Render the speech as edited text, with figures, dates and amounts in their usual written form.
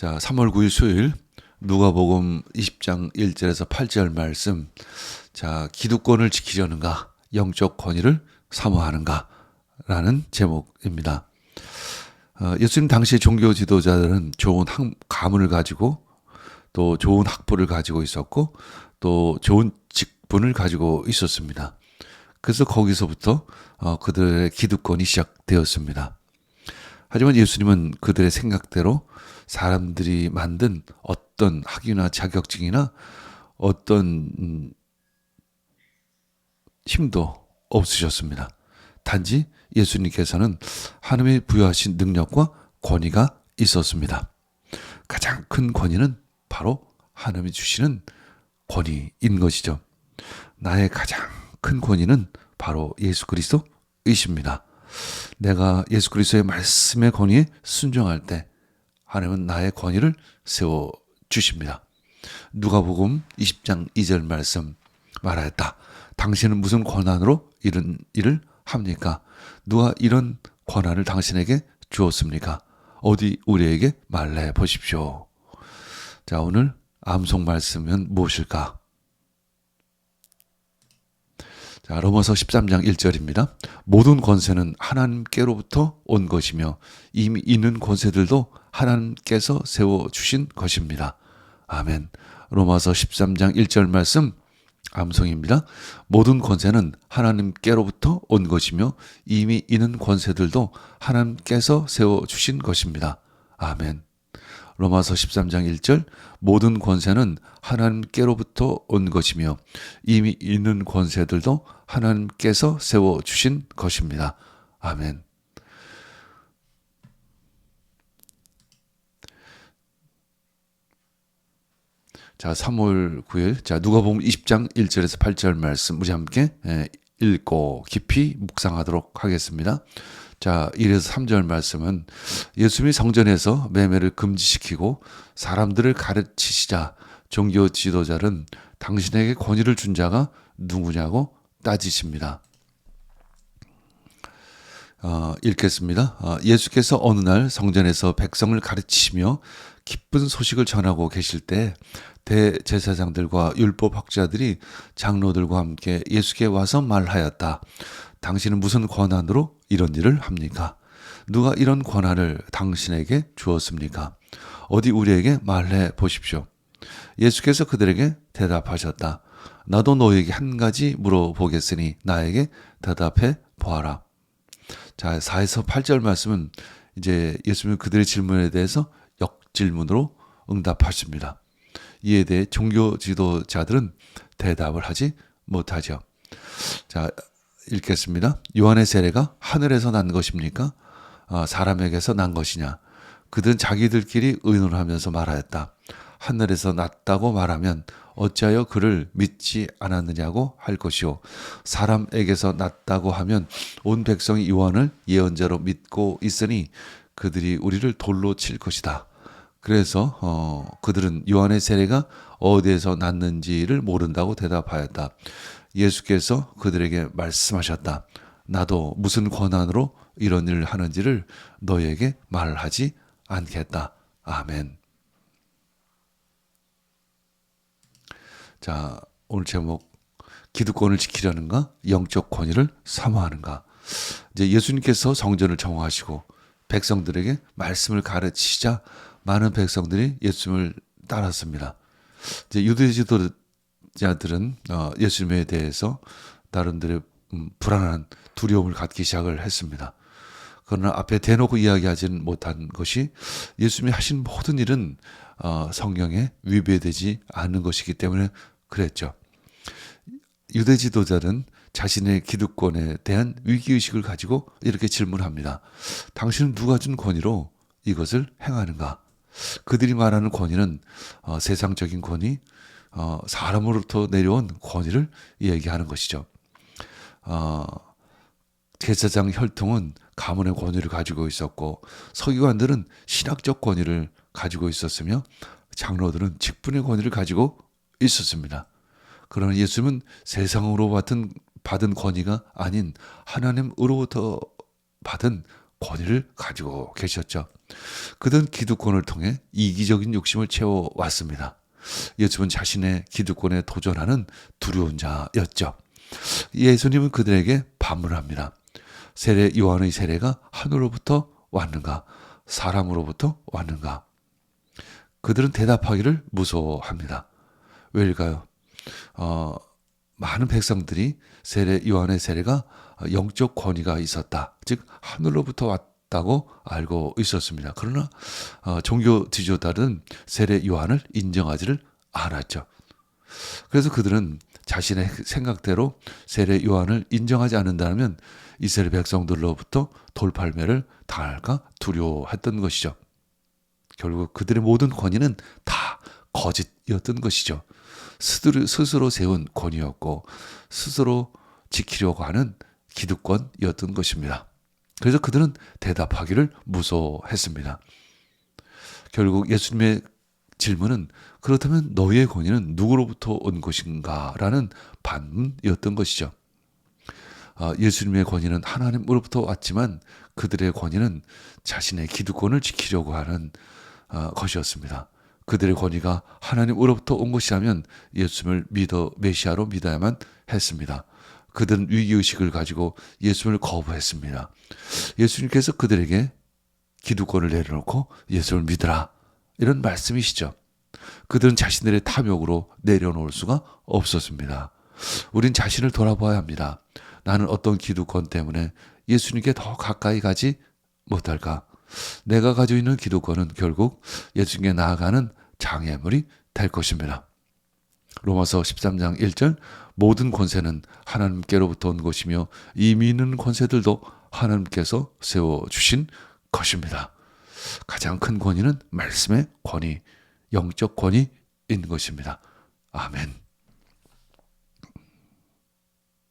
자, 3월 9일 수요일 누가복음 20장 1절에서 8절 말씀. 자, 기득권을 지키려는가, 영적 권위를 사모하는가 라는 제목입니다. 예수님 당시의 종교 지도자들은 좋은 가문을 가지고 또 좋은 학부를 가지고 있었고 또 좋은 직분을 가지고 있었습니다. 그래서 거기서부터 그들의 기득권이 시작되었습니다. 하지만 예수님은 그들의 생각대로 사람들이 만든 어떤 학위나 자격증이나 어떤 힘도 없으셨습니다. 단지 예수님께서는 하나님이 부여하신 능력과 권위가 있었습니다. 가장 큰 권위는 바로 하나님이 주시는 권위인 것이죠. 나의 가장 큰 권위는 바로 예수 그리스도이십니다. 내가 예수 그리스도의 말씀의 권위에 순종할 때 하나님은 나의 권위를 세워주십니다. 누가복음 20장 2절 말씀 말하였다. 당신은 무슨 권한으로 이런 일을 합니까? 누가 이런 권한을 당신에게 주었습니까? 어디 우리에게 말해 보십시오. 자, 오늘 암송 말씀은 무엇일까? 자, 로마서 13장 1절입니다. 모든 권세는 하나님께로부터 온 것이며 이미 있는 권세들도 하나님께서 세워주신 것입니다. 아멘. 로마서 13장 1절 말씀 암송입니다. 모든 권세는 하나님께로부터 온 것이며 이미 있는 권세들도 하나님께서 세워주신 것입니다. 아멘. 로마서 13장 1절 모든 권세는 하나님께로부터 온 것이며 이미 있는 권세들도 하나님께서 세워주신 것입니다. 아멘. 자, 3월 9일 자, 누가복음 20장 1절에서 8절 말씀 우리 함께 읽고 깊이 묵상하도록 하겠습니다. 자, 1에서 3절 말씀은 예수님이 성전에서 매매를 금지시키고 사람들을 가르치시자 종교 지도자는 당신에게 권위를 준 자가 누구냐고 따지십니다. 읽겠습니다. 예수께서 어느 날 성전에서 백성을 가르치시며 기쁜 소식을 전하고 계실 때 대제사장들과 율법학자들이 장로들과 함께 예수께 와서 말하였다. 당신은 무슨 권한으로 이런 일을 합니까? 누가 이런 권한을 당신에게 주었습니까? 어디 우리에게 말해 보십시오. 예수께서 그들에게 대답하셨다. 나도 너에게 한 가지 물어보겠으니 나에게 대답해 보아라. 자, 4에서 8절 말씀은 이제 예수님은 그들의 질문에 대해서 역질문으로 응답하십니다. 이에 대해 종교 지도자들은 대답을 하지 못하죠. 자, 읽겠습니다. 요한의 세례가 하늘에서 난 것입니까? 사람에게서 난 것이냐? 그들은 자기들끼리 의논하면서 말하였다. 하늘에서 났다고 말하면 어찌하여 그를 믿지 않았느냐고 할 것이요. 사람에게서 났다고 하면 온 백성이 요한을 예언자로 믿고 있으니 그들이 우리를 돌로 칠 것이다. 그래서 그들은 요한의 세례가 어디에서 났는지를 모른다고 대답하였다. 예수께서 그들에게 말씀하셨다. 나도 무슨 권한으로 이런 일을 하는지를 너희에게 말하지 않겠다. 아멘. 자, 오늘 제목 기득권을 지키려는가, 영적 권위를 사모하는가. 이제 예수님께서 성전을 정화하시고 백성들에게 말씀을 가르치시자 많은 백성들이 예수님을 따랐습니다. 이제 유대 지도자들은 예수님에 대해서 나름대로 불안한 두려움을 갖기 시작을 했습니다. 그러나 앞에 대놓고 이야기하지는 못한 것이 예수님이 하신 모든 일은 성경에 위배되지 않는 것이기 때문에 그랬죠. 유대 지도자는 자신의 기득권에 대한 위기의식을 가지고 이렇게 질문합니다. 당신은 누가 준 권위로 이것을 행하는가? 그들이 말하는 권위는 세상적인 권위, 사람으로부터 내려온 권위를 얘기하는 것이죠. 제사장 혈통은 가문의 권위를 가지고 있었고 서기관들은 신학적 권위를 가지고 있었으며 장로들은 직분의 권위를 가지고 있었습니다. 그러나 예수님은 세상으로 받은 권위가 아닌 하나님으로부터 받은 권위를 가지고 계셨죠. 그들은 기득권을 통해 이기적인 욕심을 채워왔습니다. 예수님은 자신의 기득권에 도전하는 두려운 자였죠. 예수님은 그들에게 반문합니다. 세례 요한의 세례가 하늘로부터 왔는가 사람으로부터 왔는가? 그들은 대답하기를 무서워합니다. 왜일까요? 많은 백성들이 세례 요한의 세례가 영적 권위가 있었다. 즉 하늘로부터 왔다고 알고 있었습니다. 그러나 종교 지도자들은 세례 요한을 인정하지를 않았죠. 그래서 그들은 자신의 생각대로 세례 요한을 인정하지 않는다면 이스라엘 백성들로부터 돌팔매를 당할까 두려워했던 것이죠. 결국 그들의 모든 권위는 다 거짓이었던 것이죠. 스스로 세운 권위였고 스스로 지키려고 하는 기득권이었던 것입니다. 그래서 그들은 대답하기를 무서워했습니다. 결국 예수님의 질문은 그렇다면 너희의 권위는 누구로부터 온 것인가? 라는 반문이었던 것이죠. 예수님의 권위는 하나님으로부터 왔지만 그들의 권위는 자신의 기득권을 지키려고 하는 것이었습니다. 그들의 권위가 하나님으로부터 온 것이라면 예수님을 메시아로 믿어야만 했습니다. 그들은 위기의식을 가지고 예수님을 거부했습니다. 예수님께서 그들에게 기득권을 내려놓고 예수님을 믿으라 이런 말씀이시죠. 그들은 자신들의 탐욕으로 내려놓을 수가 없었습니다. 우린 자신을 돌아봐야 합니다. 나는 어떤 기득권 때문에 예수님께 더 가까이 가지 못할까? 내가 가지고 있는 기득권은 결국 예수님께 나아가는 장애물이 될 것입니다. 로마서 13장 1절 모든 권세는 하나님께로부터 온 것이며 이미 있는 권세들도 하나님께서 세워주신 것입니다. 가장 큰 권위는 말씀의 권위, 영적 권위인 것입니다. 아멘.